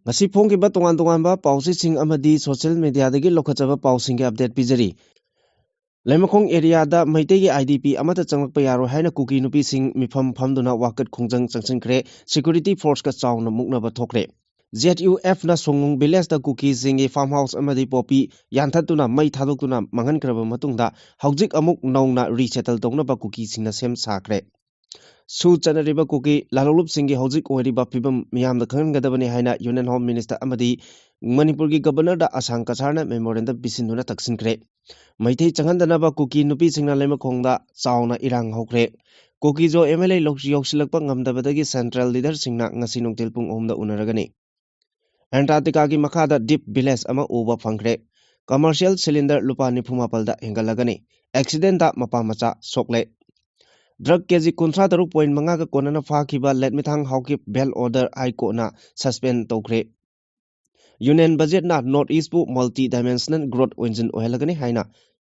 Ngasi phongkiba tongan-tonganba pausising amadi social mediadagi lokhachaba pausinggi update pijari. Laimakong area maitegi IDP amata changlakpa yaroi haina kuki nupising mifam phamduna wakat khongjang changchingkre security force ka chawna muknaba thokre. ZUF na songung village da kuki singi farmhouse amadi popi yanthatuna mai thadokuna mangankraba matungda haujik amuk nauna resettle tongnaba kuki singna sem sakre. Su chanariba kuki lalolup singi haujik oiriba pibam miyamda khangadabani haina Union Home Minister amadi Manipur gi Governor da Asang Kasarna memorandum bisinduna taksinkre. Maithei changandanaba kuki nupi singna laimakongda chawna irang hokre. Kuki jo MLA yoksilakpa ngamdabadagi central leader singna ngasi nungtil pung 3 da unaragani. Antarctica gi makhada deep village ama uba phangkre. Commercial cylinder lupa nifumapal da hengalagani. Accident da mapa macha sokle. Drug kg 53.5 ka konana phakiba letmithang haukip bell order high court na suspend tokre. Union budget na North East pu multi-dimensional growth engine ohelagani haina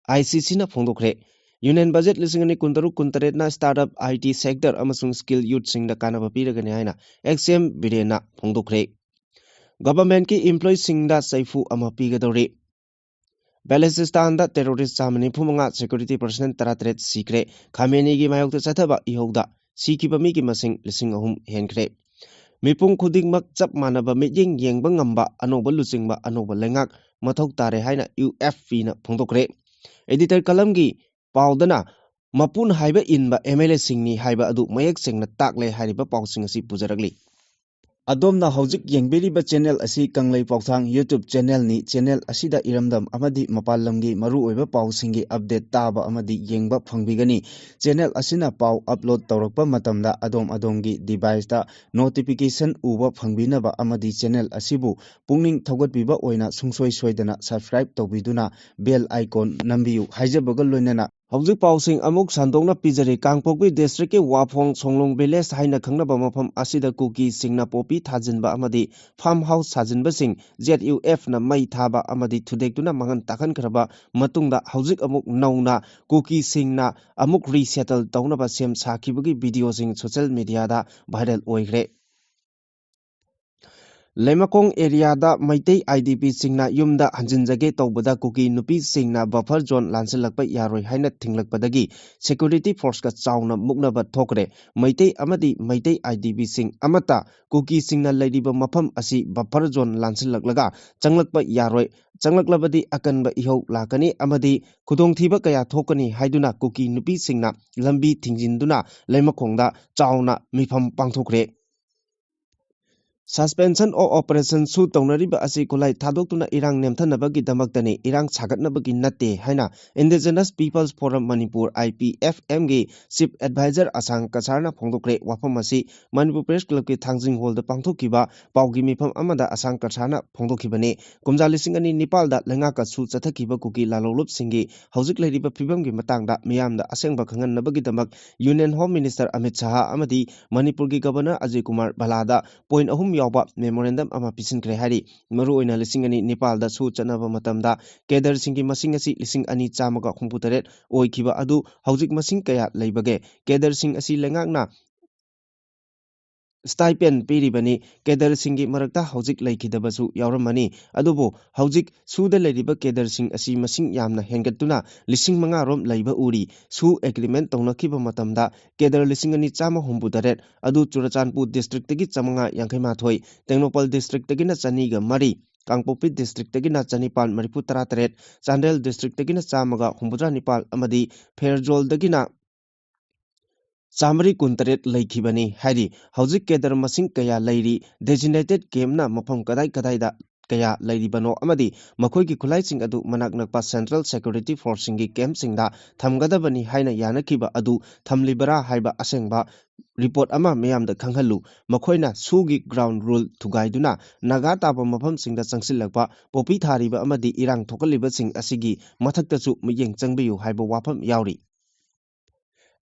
ICC na phongdokre. Union budget lisingani kuntaru kuntaret na startup IT sector amasung skill youth sing da kanaba piragani haina XM bide na phongdokre. Government ki employee sing da saifu ama pigadore. Balochistan da terrorist samani phumanga security personnel 33 sikre. Khamenei gi mayokta chathaba ihogda sikiba mi gi masing lising ahum henkre. Mipung khudingmak chap manaba miyeng yengba ngamba anoba luchingba anoba lengak mathok tare haina UFP na phongdokre. Editor kalamgi paudana mapun haiba inba MLA singni haiba adu mayak sengna takle hariba pausing asi pujaragli. Adomna haujik yengberiba channel asi kanglei pauthang YouTube channel ni channel asida iramdam amadi mapalamgi maru oiba pausingi update taba amadi yengba phangbigani. Channel asina pau upload tawrakpa matamda adom-adomgi device da notification uba phangbinaba amadi channel asibu pungning thogatbiba oina sungsoi soidana subscribe tawbiduna bell icon nambiu haijabaga loinana. Haujik pausing amuk sandongna pijari Kangpokpi district ki Wafong Songlong village haina khangnaba mafam asida kuki singna popi thajinba amadi farmhouse sajinba sing ZUF na mai thaba amadi thudekduna mangan takhankraba matungda haujik amuk nauna kuki singna amuk resettle tawnaba sem sakhibagi video sing social media da viral oigre. Laimakong area da maitei IDP singna yumda hanjinjage tawbada kuki nupi singna buffer zone lansilakpa yaroi haina thinglakpadagi security force ka chawna muknaba thokre. Maitei amadi maitei IDP sing amata kuki singna lairiba mafam asi buffer zone lansilaklaga changlakpa yaroi changlaklabadi akanba ihau lakani amadi khudongthiba kaya thokani haiduna kuki nupi singna lambi thingjinduna laimakongda chawna mifam pangthokre. Suspension of operation su tawnariba asi kulai thadokuna irang nemthanabagi damaktani irang sagatnabagi natte haina Indigenous Peoples Forum Manipur IPFM gi chief advisor Asang Kasarna phongdokre. Wafam asi Manipur Press Club ki thangjing hall da pangthokkiba paugi mifam amada Asang Kasarna phongdokhibani. Kumja lising ani Nepal da lengaka su chathakiba kuki lalolup singi haujik leiriba phibam gi matangda miyamda asengba khangannabagi damak Union Home Minister Amit Shah amadi Manipur gi Governor Ajay Kumar Bhalada point ahum yawba memorandum ama pisinkre hari. Maru oina lising ani Nepal da su chanaba matamda kedar singi masing asi lising ani chamaga khungputaret oikiba adu haujik masing kaya leibage. Kedar sing asi lengakna stipend piribani kedar singi marakta haujik laikhidabasu yawramani adubu haujik suda leiriba kedar sing asi masing yamna hengatuna lising manga rom leiba uri su agreement tawnakiba matamda kedar lising ani chama humputaret adu Churachandpur district tagi chamanga yangkhaimathoi Tengnopal district tagi na chaniga mari Kangpokpi district tagi na chanipal maripu 38 Chandel district tagi na chamaga humpudra nipal amadi Fairjol tagi na Chamari kuntaret laikhibani hari haujik kedar masing kaya lairi designated camp na mafam kadai kadai da kaya lairibano amadi makhoi gi khulai sing adu manak nakpa central security force singi camp singda thamgadabani haina yanakiba adu thamlibara haiba asengba report ama meyamda khanghalu makhoina sugi ground rule thugaiduna naga taba mafam singda changsilakpa popi thariba amadi irang thokaliba sing asigi mathakta chu miyeng changbiyu haiba wafam yauri.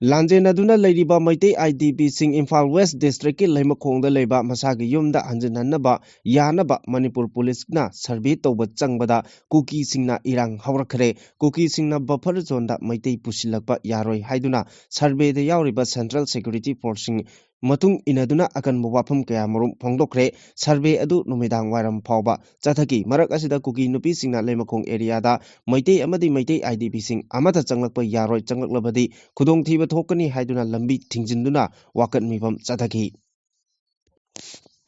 Lanjenaduna leiriba maitei IDP sing Imphal West district ki laimakhongda leiba masagi yumda hanjinhannaba yanaba Manipur police na survey tawba changbada kuki singna irang hawrakhre. Kuki singna buffer zone da maitei pusilakpa yaroi haiduna survey da yauriba central security force sing matung inaduna akan mawafam kaya marum phongdokre survey adu numidang wairam phawba chathaki marak asida kuki nupi singna leimakong area da maitei amadi maitei IDP sing amata changlakpa yaroi changlaklabadi khudong thiba thokani haiduna lambi thingjinduna wakat mifam chathaki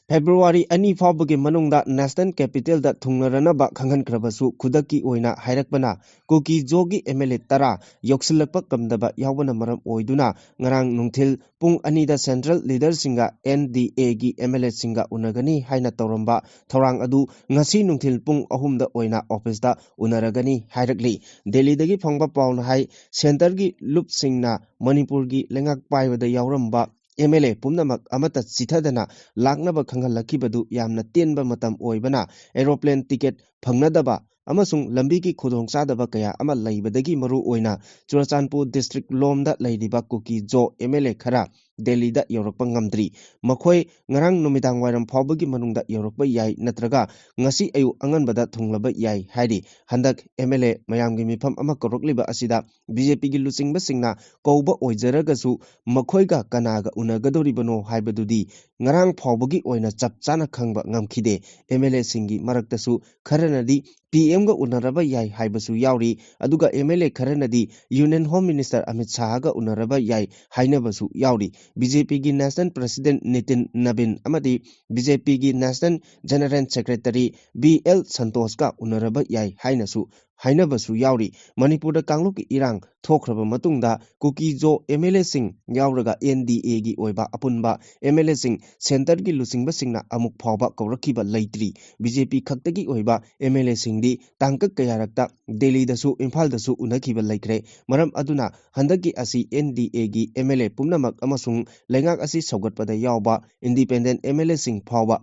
February ani fawbagi manungda National Capital da thungnaranaba khanghankrabasu khudaki oina hairakpana kuki jogi MLA tara yoksilakpa kamdaba yawbana maram oiduna ngarang nungthil pung ani da Central Leader singa NDA gi MLA singa unagani haina tawramba thorang adu ngasi nungthil pung ahumda oina office da unaragani hairakli Delhi dagi phangba pauna hai center gi loop singna Manipur gi lengak paibada yawramba MLA pumnamak amata chithadana laknaba khanghalakibadu yamna tenba matam oibana aeroplane ticket phangnadaba amasung lambi ki khudong chadaba kaya ama laibadagi maru oina Churachandpur district lomda laidiba kuki jo MLA khara Delhi da Europe ngamdri makhoi ngarang numidang wairam phawbagi manungda Europe yai natraga ngasi ayu anganbada thunglaba yai hairi handak MLA mayamgi mifam ama korokliba asida BJP gi luchingba singna kouba oijaragasu makhoiga kanaga unagadoribano haibadudi ngarang phawbagi oina chapchana khangba ngamkhide MLA singi maraktasu kharanadi PM ga unaraba yai haibasu yauri aduga MLA kharanadi Union Home Minister Amit Shah ga unaraba yai hainabasu yauri BJP gi National President Nitin Nabin amadi BJP gi National General Secretary BL Santosh ga unaraba yai hainasu hainabasu yauri Manipur da Kangluk irang thokraba matungda kuki jo MLA sing yauraga NDA gi oiba apunba MLA sing center gi lusingba singna amuk phawba kawrakiba leitri BJP khaktagi oiba MLA singdi tangkak kayarakta Delhi dasu Imphal dasu unakiba laikre maram aduna handaki asi NDA gi MLA pumnamak amasung lengak asi saugatpada yawba independent MLA sing phawba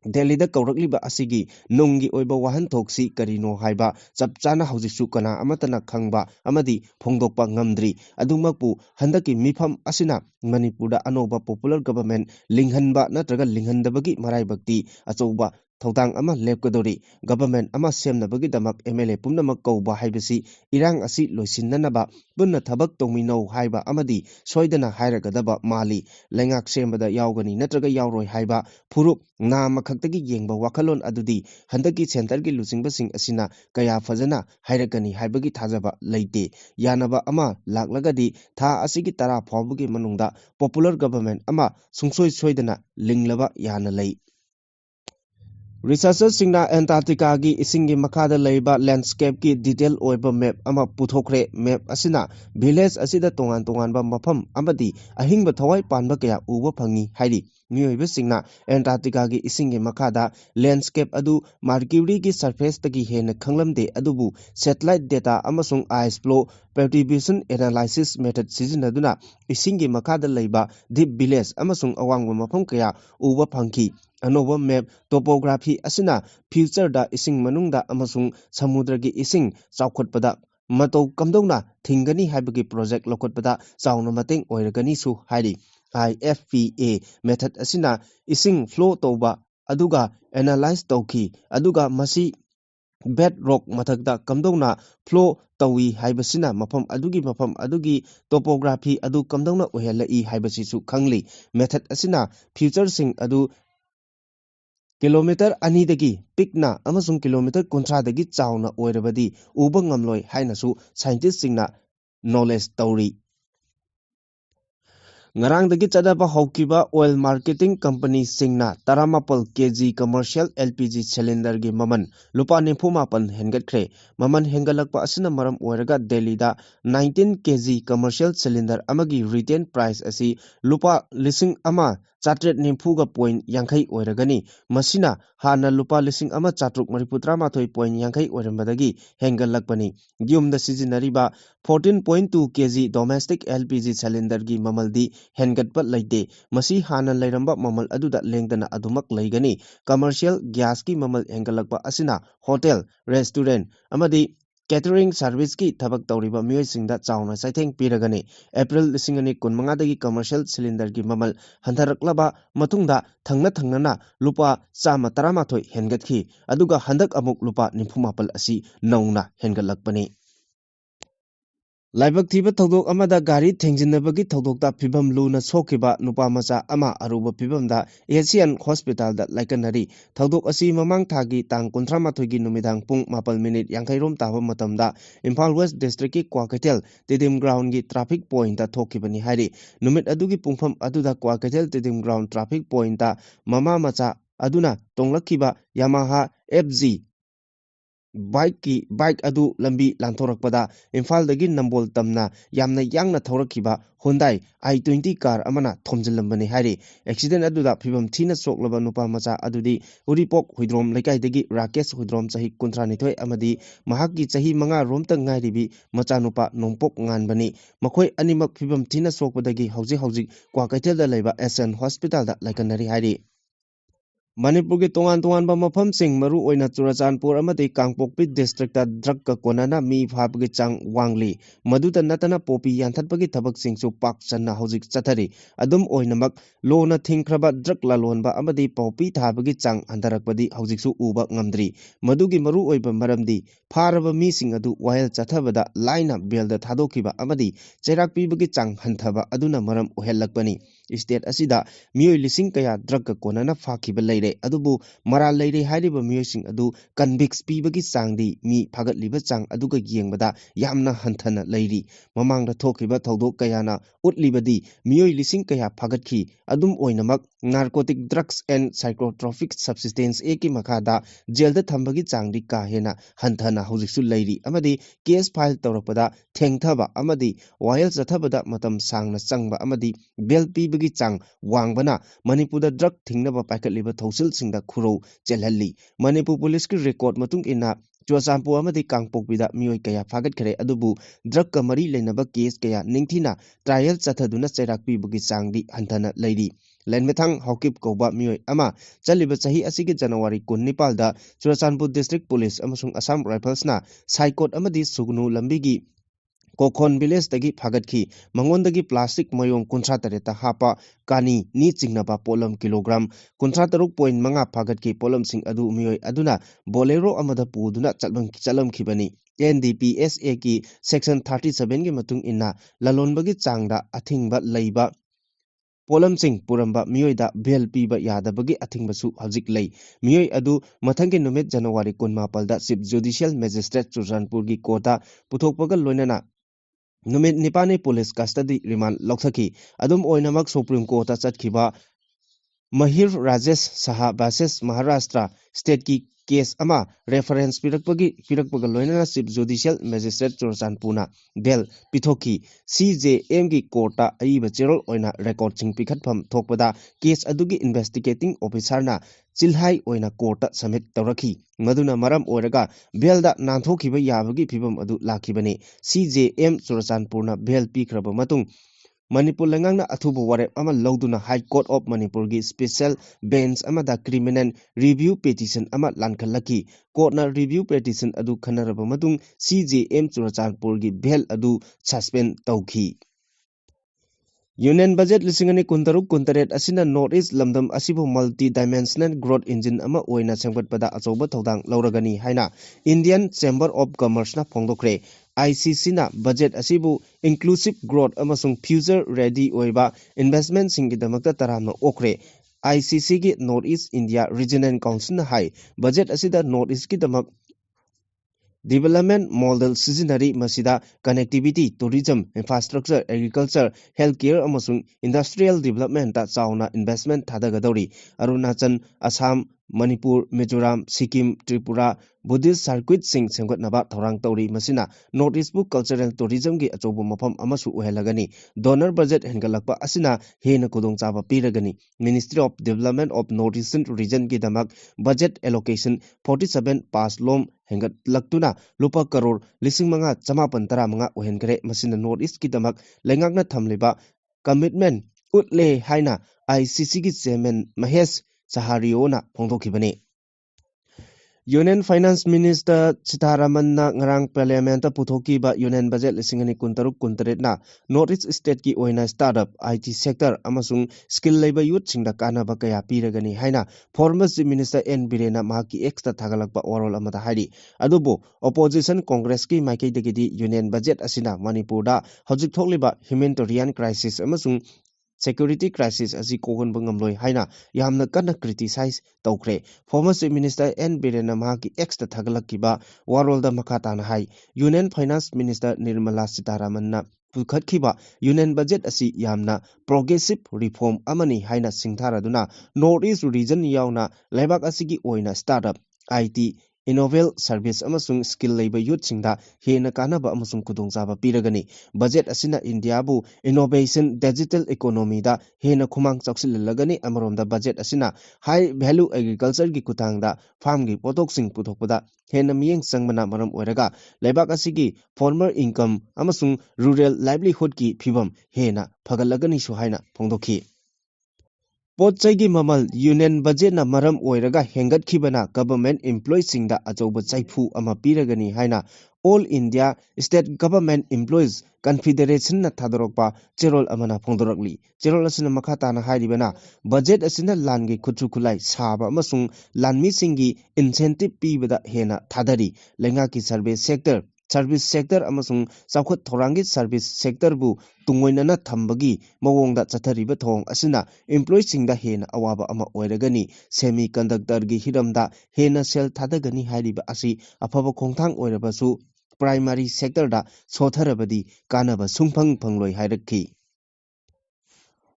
Delhi da kaurakliba asigi nungi oiba wahan thoksi karino haiba chapchana haujisu kana amatana khangba amadi phongdokpa ngamdri adumakpu handaki mifam asina Manipur da anoba popular government linghanba natraga linghandabagi maraibakti achouba thawtang ama lepkadori government ama semnabagi damak MLA pumnamak kauba haibasi irang asi loisinnanaba punna thabak tongminau haiba amadi soidana hairagadaba mali lengak sembada yawgani natraga yawroi haiba phurup nama khaktagi yengba wakhalon adudi handaki center gi luchingba sing asina kaya fajana hairakani haibagi thajaba leite yanaba ama laklagadi tha asigi tara phawbugi manungda popular government ama sungsoi soidana linglaba yana lei Researchers singna Antarctica gi isingi makada leiba landscape ki detail oiba map ama puthokre map asina village asida tongan ba mafam amadi ahingba thawai panba kaya uba phangi hairi mioiba singna Antarctica gi isingi makada landscape adu Mercury gi surface tagi hena khanglamde adubu satellite data amasung ice flow perturbation analysis method sizinaduna isingi makada leiba deep village amasung awangba mafam kaya uba phangki Anova map topography asina future da ising manungda amasung samudragi ising chawkhotpada matou kamdona thingani haibagi project lokotpada chawna mateng oiragani su hairi IFPA method asina ising flow toba aduga analyze tawki aduga masi bedrock mathakda kamdona flow tawi haibasina mafam adugi topography adu kamdona ohelai haibasi su khangli method asina future sing adu kilometer anidagi pikna amasung kilometer kunthradagi chawna oirabadi uba ngamloi hainasu scientist singna knowledge tauri ngarangdagi chadaba haukiba oil marketing company singna 18 kg commercial LPG cylinder gi maman lupa 94 hengatkre maman hengalakpa asina maram oiraga Delhi da 19 kg commercial cylinder amagi retail price asi lupa lising ama Chatret nimfuga point yankai oiragani masina hana lupa lising ama chatruk mariputra mathoi point yankai oirambadagi hengalakpani yumda sizinariba 14.2 kg domestic LPG cylinder gi mamaldi hengatpa laite masi hana lairamba mamal aduda lengdana adumak laigani commercial gas ki mamal hengalakpa asina hotel restaurant amadi catering service ki thabak tawriba miyoi singda chawna saitheng piragani April 2015 dagi commercial cylinder gi mamal hantharaklaba matungda thangnana lupa 113 hengatkhi aduga handak amuk lupa 94 asi nauna hengalakpani Laibak thiba thodok amada gari thengjinabagi thodokta phibam luna sokhiba nupa macha ama aruba phibamda Asian Hospital da laikanari thodok asi mamang thagi tang 38 gi numidang pung 4 minute yankhairom taba matamda Imphal West District ki Kwaketel Tidim Ground gi traffic point ta thokibani hari numit adugi pungpham aduda Kwaketel Tidim Ground traffic point ta mama macha aduna tonglakhiba Yamaha FZ bike adu lambi lantorakpada Imphal dagi nambol tamna yamna yangna thorakiba Hyundai i20 car amana thomjilambani hari accident aduda phibam thina soklaba nupa macha adudi Uripok Huidrom lekai dagi Rakesh Huidrom chahi 32 amadi mahakki chahi 5 romta ngairibi macha nupa Nongpok nganbani makhoi animak phibam thina sokpadagi hauji Kwakaitel da leiba SN Hospital da laikanari hari Manipur ki tongan ba mafam sing maru oina Churachandpur amadi Kangpokpi district ta drug ka konana mi phapagi chang wangli maduta natana popi yanthatpagi thabak singsu pak channa hojik chathari adum oinamak lona thingkraba drug lalonba amadi popi thabagi chang andarakpadi hojiksu uba ngamdri madugi maru oiba maramdi pharaba mi sing adu wahel chathabada laina belda thadokiba amadi chairak pibagi chang hanthaba aduna maram ohellakpani state asida mioi lising kaya drug ka konana phakiba leire adubu mara leire hairiba miosing adu convicts pibagi changdi mi phagatliba chang aduga yengbada yamna hanthana leiri mamangda thokiba thodok kayana utlibadi mioi lising kaya phagatki adum oinamak narcotic drugs and psychotropic substance ki makada jailda thambagi changdi ka hena hanthana hojiksu leiri amadi case file tawrakpada thengthaba amadi wahel chathabada matam sangna changba amadi bail pibagi chang wangbana Manipur drug thingnaba paikatliba thosil singda khuro chelhalli Manipur police ki record matung ina Churachandpur amadi Kangpokpida mioi kaya phagat khare adubu drug ka mari leinaba case kaya ningthina trial chathaduna chairak pibagi changdi hanthana leiri Lenmethang Hokip Koba mioi ama chaliba chahi asigi January 19 da Churachandpur district police amasung Assam Rifles na Saikot amadi Sugnu lambigi Kokon village dagi phagatki mangondagi plastic mayong 38 hapa kani ni chingnaba polam kilogram 36.5 phagatki polam sing adu mioi aduna bolero amada puduna chalam khibani NDPSA ki section 37 gi matung inna lalonbagi changda athingba leiba polam sing puramba mioida bel piba yadabagi athingbasu hajik lei mioi adu mathangi numit January 19 da Chief Judicial Magistrate Churachandpur gi kota puthokpaga loinana numit nipani police custody remand lokthaki adum oinamak Supreme Court ta chatkhiba Mahir Rajesh Saha versus Maharashtra state ki case ama reference pirakpaga loinana Chief Judicial Magistrate Churachandpur na bail pithoki CJM ki court ta aiba cherol oina record sing pikhatpham thokpada case adugi investigating officer na chilhai oina court ta submit tawrakhi maduna maram oiraga bail da nanthokiba yabagi phibam adu lakhibani CJM Churachandpur na bail pikraba matung Manipur Langangna Athubu Warep ama Lauduna High Court of Manipur gi Special Bench amada Criminal Review Petition ama Lankalaki Court na Review Petition adu khanaraba matung CJM Churachandpur gi bail adu suspend tawki Union Budget lisingani kuntaruk kuntaret asina North East lamdam asibu multi-dimensional growth engine ama oina sengbatpada achoba thodang lauragani haina Indian Chamber of Commerce na phongdokre ICC na budget asibu inclusive growth amasung future ready oiba investment singidamakta taramna okre ICC gi North East India Regional Council na hai budget asida North East ki damak Development model seasonary masida connectivity, tourism, infrastructure, agriculture, healthcare amasung industrial development ta chauna investment thadagadori Arunachal, Assam, Manipur, Mizoram, Sikkim, Tripura, Buddhist circuit sing semgatnaba thorang tauri masina North East cultural tourism gi achobu mafam amasu uhelagani donor budget hengalakpa asina hena kudong chaba piragani Ministry of Development of North Eastern Region gi damak budget allocation 47 pass lom hengat laktuna lupa karor lising manga chamapan tara manga uhenkare masina North East ki damak lengakna thamliba commitment utle haina ICC gi chairman Mahesh Sahariona phongdokhibani Union Finance Minister Sitharaman na ngarang Parliament puthokiba Union Budget lisingani kuntaruk kuntaret na North East State ki oina startup IT sector amasung skill labor youth singda kanaba kaya piragani haina former Chief Minister N Birena mahaki extra thagalakba warol amada hairi adubu opposition Congress ki maikei dagidi Union Budget asina Manipurda hojik thokliba humanitarian crisis amasung security crisis asi kohon bangamloi haina yamna kana criticize tawkre former Chief Minister N Birena mahaki extra thagalakiba warolda makata na hai Union Finance Minister Nirmala Sitharaman na pukhatkiba Union Budget asi yamna progressive reform amani haina singtharaduna North East region yauna lebak asigi oina startup IT Innovel Service amasung skill labor youth singda hena kanaba amasung kudongchaba piragani budget asina India bu innovation digital economy da hena khumang chaksilagani amaronda budget asina high value agriculture gi kutangda farm gi potok sing puthokpada hena miyeng sangmana maram oiraga lebak asigi farmer income amasung rural livelihood ki phibam hena phagalagani su haina phongdokhi Potchagi mamal Union Budget na maram oiraga hengat khibana government employees singda ajoba chaifu ama piragani haina All India State Government Employees Confederation na thadorokpa cherol amana phongdorakli cherol asina makata na hairibana budget asina langi khutru khulai saba amasung lanmi singi incentive pibada hena thadari lenga ki service sector amasung chawkhat thorangi service sector bu tungoinana thambagi mawongda chathariba thong asina employee singda hena awaba ama oiragani semiconductor gi hiramda hena sel thadagani hairiba asi afaba khongthang oirabasu primary sector da sotharabadi kanaba sungphang phangloi hairakhi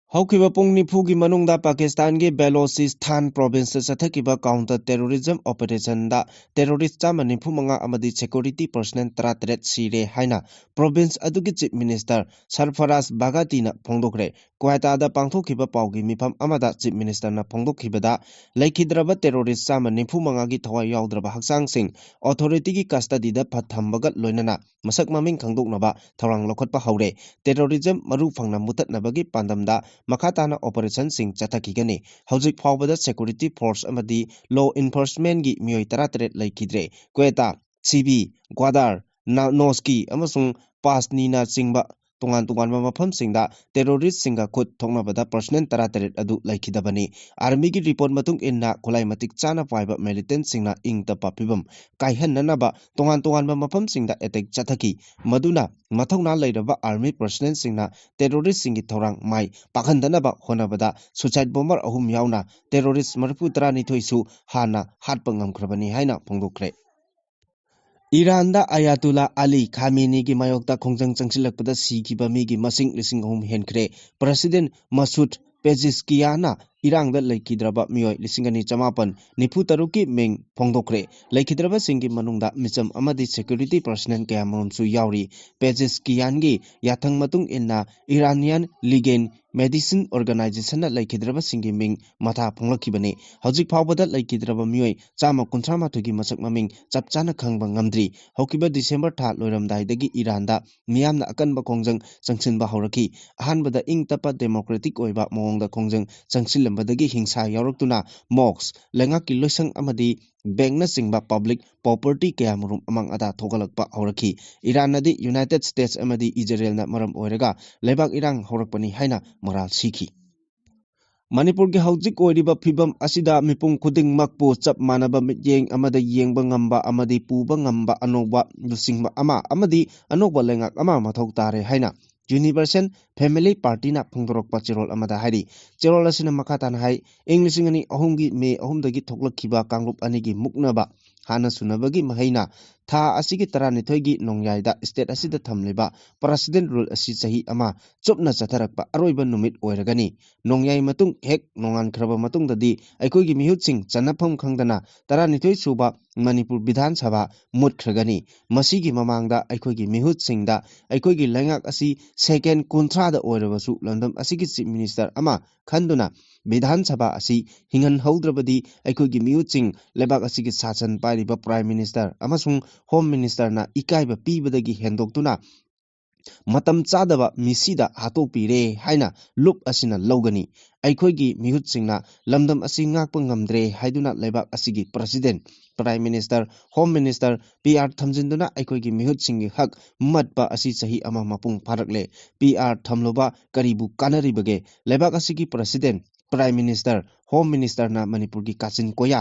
Haukiba pung nipugi manungda Pakistan gi Balochistan province sathakiba counter terrorism operation da terrorist chama nipu manga amadi security personnel 33 sire haina province adugi chief minister Sarfaraz Bagati na phongdokre Kwaita da pangthokiba paugi mifam amada chief minister na phongdokhibada laikhidraba terrorist chama nipu manga gi thawai yaudra haksang sing authority gi custody da phathambaga loinana masak maming khangdoknaba thawang lokhotpa haure terrorism maru phangna mutatnabagi pandamda Makatana operation sing chathakigani hojik phawbada security force amadi law enforcement gi mioi 33 laikidre Quetta CB Gwadar Noski amasung Pasnina singba tongan mafam singda terrorist singa khut thoknabada personnel 33 adu laikidabani army gi report matung inna khulai matik chana paiba militant singna ingtapa pibam kaihannanaba tongan mafam singda attack chathaki maduna mathongna leiraba army personnel singna terrorist singi thorang mai pakhandanaba honabada suicide bomber ahum yauna terrorist marpu 12 su hana hatpa ngamkhrabani haina phongdokre Iran da Ayatollah Ali Khamenei gi mayokta khongjang changsilakpada sikiba migi masing lising ahum henkre President Masoud Pezeshkian Irang da laikidraba mioi lisingani chamapan nipu taruki ming phongdokre laikidraba singi manungda micham amadi security personnel kaya mamsu yauri Pezeshkian gi yathang matung inna Iranian Legal Medicine Organization na laikidraba singi ming matha phonglakibani hojik phawbada laikidraba mioi chama kunthra mathugi masak maming chapchana khangba ngamdri hokiba December tha loiramdai dagi Iran da miyamna akanba khongjang changsinba hawraki ahanbada ingtapa democratic oiba mawongda khongjang changsilambadagi hingsa yauraktuna mocks lengaki loisang amadi bank na singba public property kaya murum amang ada thogalakpa hawraki Iran nadi United States amadi Israel na maram oiraga lebak Irang hawrakpani haina moral siki Manipur gi haujik oiriba phibam asida mipung khuding makpu chap manaba mityeng amada yengba ngamba amadi puba ngamba anoba lusingba ama amadi anoba lengak ama mathok tare haina Universal Family Party na phungdorokpa chirol amada hairi chirol asina makata na hai English ngani ahumgi me ahumdagi thoklakhiba kangrup anigi muknaba hana sunabagi mahaina tha asigi taranithoi gi nongyaida state asida thamleba president rule asi chahi ama chopna chatharakpa aroiba numit oiragani nongyai matung hek nongan khraba matung dadi aikoi gi mihut sing chanapham khangdana taranithoi suba Manipur Vidhan Sabha mutkhagani masigi mamangda aikoi gi mihut singda aikoi gi lengak asi second kunthra da oirabasu London asigi chief minister ama khanduna Vidhan Sabha asi hingan haudrabadi aikoi gi mihut sing lebak asigi sachan pairiba prime minister amasung home minister na ikaiba pibadagi hendoktuna matam chadaba misida hatokpire haina lup asina logani aikhoigi mihut singna lamdam asi ngakpa ngamdre haiduna lebak asigi president prime minister home minister PR thamjinduna aikhoigi mihut singi hak matpa asi sahi ama mapung pharakle PR thamloba karibu kanaribage lebak asigi president prime minister home minister na manipur gi kachin koya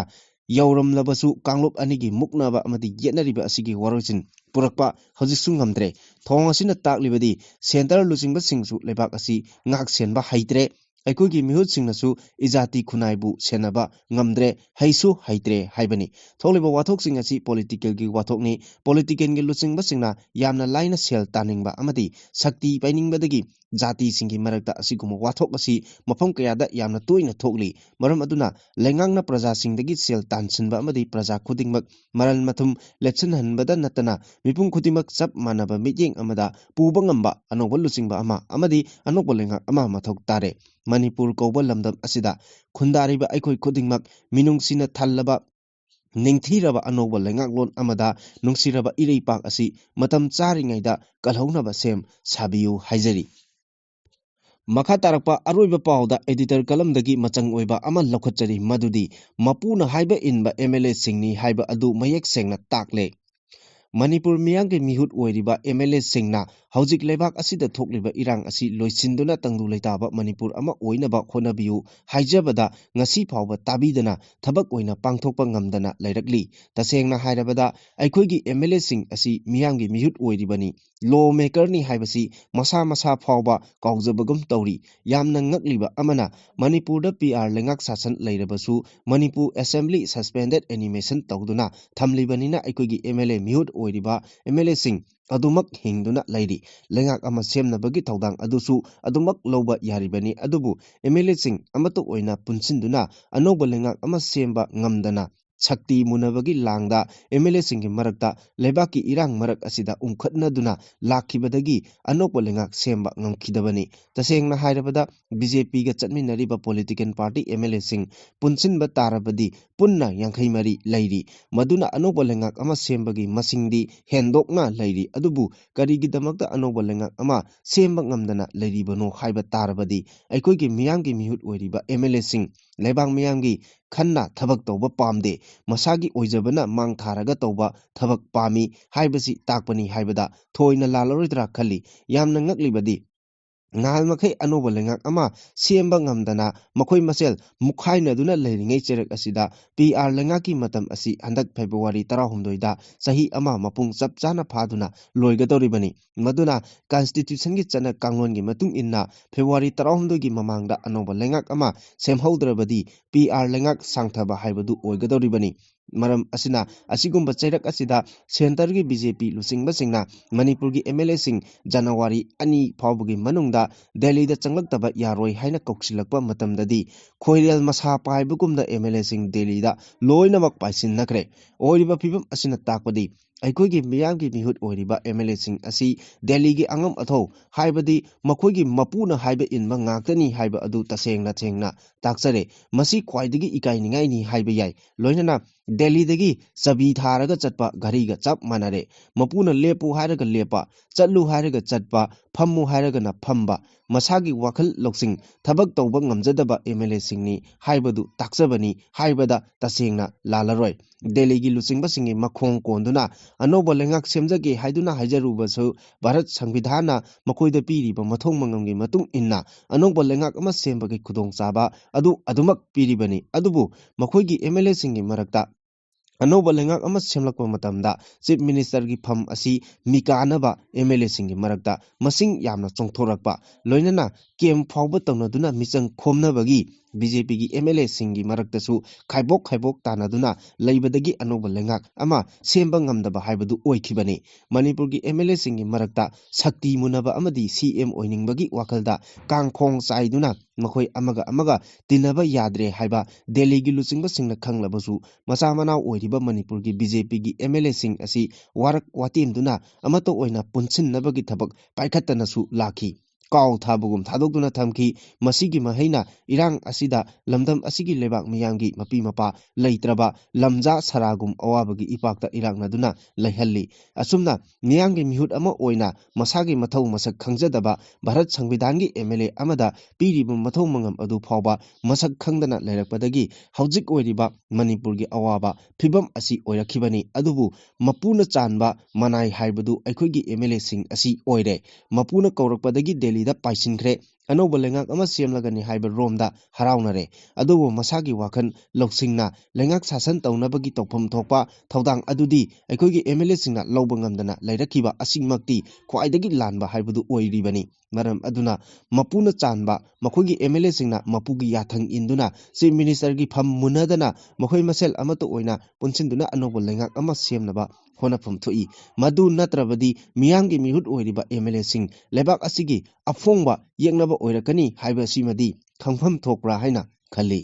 yauram labasu kanglop anigi muknaba amadi yetnariba asigi warosin purakpa hojiksu ngamdre thong asina taklibadi center lucingba singsu lebak asi ngak senba haitre aikhoigi mihut singnasu ijati khunaibu senaba ngamdre haisu haitre haibani tholiba wathok sing asi political gi wathokni political gi lucingba singna yamna laina sel taningba amadi sakti painingbadagi jati singi marakta asiguma wathok asi mafam kayada yamna toina thokli maram aduna lengangna praja singdagi sel tansinba amadi praja khudingmak maral mathum lechan hanbada natana mipung khudingmak chap manaba mityeng amada puba ngamba anoba lucingba ama amadi anoba lengak ama mathok tare Manipur kauba lamdam asida khundariba aikhoi khudingmak minungsina thallaba ningthiraba anoba lengaklon amada nungsiraba ireipak asi matam charingaida kalhaunaba sem sabiyu haijari makha tarakpa aroiba pauda editor kalamdagi machang oiba ama lokhatchari madudi mapuna haiba inba MLA singni haiba adu mayek sengna takle Manipur miyangge mihut oiriba MLA singna hojik lebak asida thokliba irang asi loisinduna tangdu leitaba Manipur ama oinaba khonabiyu haijabada ngasi phawba tabidana thabak oina pangthokpa ngamdana leirakli tasengna hairabada aikhoigi MLA sing asi miyangge mihut oiribani lawmaker ni haibasi masa masa phawba kaujabagum tawri yamna ngakliba amana Manipur da PR lengak sasan leirabasu Manipur Assembly suspended animation tawduna thamlibanina aikhoigi MLA mihut oiriba MLA sing adumak hingduna lairi lengak ama semnabagi tawdang adusu adumak loba yaribani adubu MLA sing amato oina punsinduna anoba lengak ama semba ngamdana Sakti munabagi langda MLA singi marakta lebaki irang marak asida umkhatnaduna lakhibadagi anopa lengak semba ngamkhidabani tasengna hairabada BJP ga chatminariba political party MLA sing punsinba tarabadi punna yangkhai mari lairi maduna anopa lengak ama sembagi masingdi hendokna lairi adubu karigidamakta anopa lengak ama semba ngamdana lairibano haiba tarabadi aikhoigi miyamgi mihut oiriba MLA sing lebang miyamgi khanna thabak tawba pamde masagi oijabana mang tharaga tawba thabak pami haibasi takpani haibada thoina lalaroidra khali yamna ngaklibadi ngal makhai anoba lengak ama semba ngamdana makhoi masel mukhainaduna leiringai cherak asida PR lengaki matam asi handak February 16 da sahi ama mapung chapchana phaduna loigadoribani maduna constitution gi chana kanglon gi matung inna February 16 gi mamangda anoba lengak ama semhaudrabadi PR lengak sangthaba haibadu oigadoribani maram asina asigumba chairak asida center gi BJP lusingba singna Manipur gi MLA sing January 2 phawbugi manungda Delhi da changlaktaba yaroi haina koksilakpa matamdadi khoirel masa paibugumda MLA sing Delhi da loinamak paisin nakre oiriba phibam asina takpadi aikhoigi miyamgi mihut oiriba MLA sing asi Delhi gi angam atho haibadi makhoigi mapuna haiba inba ngaktani haiba adu tasengna thengna takchare masi khwaidagi ikainingai ni haiba yai loinana Delhi dagi sabi tharaga chatpa gari ga chap manare mapuna lepu hairaga lepa chatlu hairaga chatpa phammu hairaga na phamba masagi wakhal loksing thabak tawba ngamjadaba MLA singni haibadu takchabani haibada tasengna lalaroi Delhi gi lucingba singi makhong konduna anoba lengak semjage haiduna haijarubasu Bharat Sanvidhana makoida piriba mathong mangamgi matung inna anoba lengak ama sembagi khudong chaba adumak piribani adubu makhoigi MLA singi marakta anoba lengak ama semlakpa matamda chief minister gi pham asi mikanaba MLA singi marakta masing yamna chongthorakpa loinana kem phawba tawnaduna michang khomnabagi BJP gi MLA singi maraktasu khaibok tanaduna leibadagi anoba lengak ama semba ngamdaba haibadu oikhibani Manipur gi MLA singi marakta sakti munaba amadi CM oiningbagi wakalda kangkhong chaiduna makhoi amaga tinaba yadre haiba Delhi gi lucingba singna khanglabasu masa manau oiriba Manipur gi BJP gi MLA sing asi warak watemduna amato oina punsin nabagi thabak paikhatanasu lakhi ꯀꯥꯎ ꯊꯥꯕꯒꯨꯝ ꯊꯥꯗꯣꯛꯇꯨꯅ ꯊꯝꯈꯤ꯫ ꯃꯁꯤꯒꯤ ꯃꯍꯩꯅ ꯏꯔꯥꯡ ꯑꯁꯤꯗ ꯂꯝꯗꯝ ꯑꯁꯤꯒꯤ ꯂꯩꯕꯥꯛ ꯃꯤꯌꯥꯝꯒꯤ ꯃꯄꯤ ꯃꯄꯥ ꯂꯩꯇ꯭ꯔꯕ ꯂꯝꯖꯥ ꯁꯔꯥꯒꯨꯝ ꯑꯋꯥꯕꯒꯤ ꯏꯄꯥꯛꯇ ꯏꯔꯥꯛꯅꯗꯨꯅ ꯂꯩꯍꯜꯂꯤ꯫ ꯑꯁꯨꯝꯅ ꯃꯤꯌꯥꯝꯒꯤ ꯃꯤꯍꯨꯠ ꯑꯃ ꯑꯣꯏꯅ ꯃꯁꯥꯒꯤ ꯃꯊꯧ ꯃꯁꯛ ꯈꯪꯖꯗꯕ ꯚꯥꯔꯠ ꯁꯪꯕꯤꯙꯥꯟꯒꯤ MLA ꯑꯃꯗ ꯄꯤꯔꯤꯕ ꯃꯊꯧ ꯃꯉꯝ ꯑꯗꯨ ꯐꯥꯎꯕ ꯃꯁꯛ ꯈꯪꯗꯅ ꯂꯩꯔꯛꯄꯗꯒꯤ ꯍꯧꯖꯤꯛ ꯑꯣꯏꯔꯤꯕ ꯃꯅꯤꯄꯨꯔꯒꯤ ꯑꯋꯥꯕ ꯐꯤꯚꯝ ꯑꯁꯤ ꯑꯣꯏꯔꯛꯈꯤꯕꯅꯤ꯫ ꯑꯗꯨꯕꯨ ꯃꯄꯨꯅ ꯆꯥꯟꯕ ꯃꯅꯥꯏ ꯍꯥꯏꯕꯗꯨ ꯑꯩꯈꯣꯏꯒꯤ MLAꯁꯤꯡ ꯑꯁꯤ ꯑꯣꯏꯔꯦ꯫ ꯃꯄꯨꯅ ꯀꯧꯔꯛꯄꯗꯒꯤ ꯗꯦꯜꯂꯤꯗ ꯄꯥꯏꯁꯤꯟꯈ꯭ꯔꯦ꯫ ꯑꯅꯧꯕ ꯂꯩꯉꯥꯛ ꯑꯃ ꯁꯦꯝꯂꯒꯅꯤ ꯍꯥꯏꯕ ꯔꯣꯝꯗ ꯍꯔꯥꯎꯅꯔꯦ꯫ ꯑꯗꯨꯕꯨ ꯃꯁꯥꯒꯤ ꯋꯥꯈꯜ ꯂꯧꯁꯤꯡꯅ ꯂꯩꯉꯥꯛ ꯁꯥꯁꯟ ꯇꯧꯅꯕꯒꯤ ꯇꯧꯐꯝ ꯊꯣꯛꯄ ꯊꯧꯗꯥꯡ ꯑꯗꯨꯗꯤ ꯑꯩꯈꯣꯏꯒꯤ MLAꯁꯤꯡꯅ ꯂꯧꯕ ꯉꯝꯗꯅ ꯂꯩꯔꯛꯈꯤꯕ ꯑꯁꯤꯃꯛꯇꯤ ꯈ꯭ꯋꯥꯏꯗꯒꯤ ꯂꯥꯟꯕ ꯍꯥꯏꯕꯗꯨ ꯑꯣꯏꯔꯤꯕꯅꯤ꯫ ꯃꯔꯝ ꯑꯗꯨꯅ ꯃꯄꯨꯅ ꯆꯥꯟꯕ ꯃꯈꯣꯏꯒꯤ MLAꯁꯤꯡꯅ ꯃꯄꯨꯒꯤ ꯌꯥꯊꯪ ꯏꯟꯗꯨꯅ ꯆꯤꯞ ꯃꯤꯅꯤꯁꯇꯔꯒꯤ ꯐꯝ ꯃꯨꯟꯅꯗꯅ ꯃꯈꯣꯏ ꯃꯁꯦꯜ ꯑꯃꯠꯇ ꯑꯣꯏꯅ ꯄꯨꯟꯁꯤꯟꯗꯨꯅ ꯑꯅꯧꯕ ꯂꯩꯉꯥꯛ ꯑꯃ ꯁꯦꯝꯅꯕ ꯍꯣꯠꯅꯐꯝ ꯊꯣꯛꯏ꯫ ꯃꯗꯨ ꯅꯠꯇ꯭ꯔꯕꯗꯤ ꯃꯤꯌꯥꯝꯒꯤ ꯃꯤꯍꯨꯠ ꯑꯣꯏꯔꯤꯕ MLAꯁꯤꯡ ꯂꯩꯕꯥꯛ ꯑꯁꯤꯒꯤ ꯑꯐꯣꯡꯕ ꯌꯦꯛꯅꯕ ꯑꯣꯏꯔꯛꯀꯅꯤ ꯍꯥꯏꯕꯁꯤꯃꯗꯤ ꯈꯪꯐꯝ ꯊꯣꯛꯄ꯭ꯔꯥ ꯍꯥꯏꯅ ꯈꯜꯂꯤ꯫